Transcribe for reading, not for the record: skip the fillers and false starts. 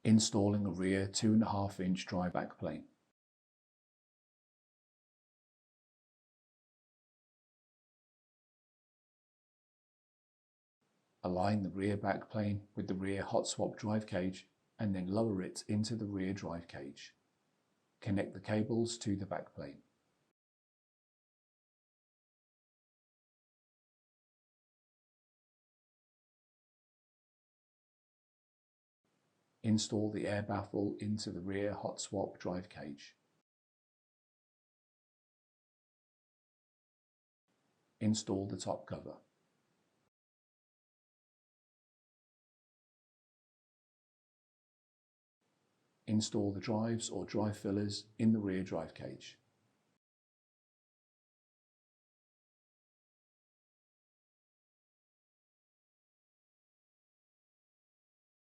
Installing a rear 2.5-inch drive backplane. Align the rear backplane with the rear hot swap drive cage and then lower it into the rear drive cage. Connect the cables to the backplane. Install the air baffle into the rear hot swap drive cage. Install the top cover. Install the drives or drive fillers in the rear drive cage.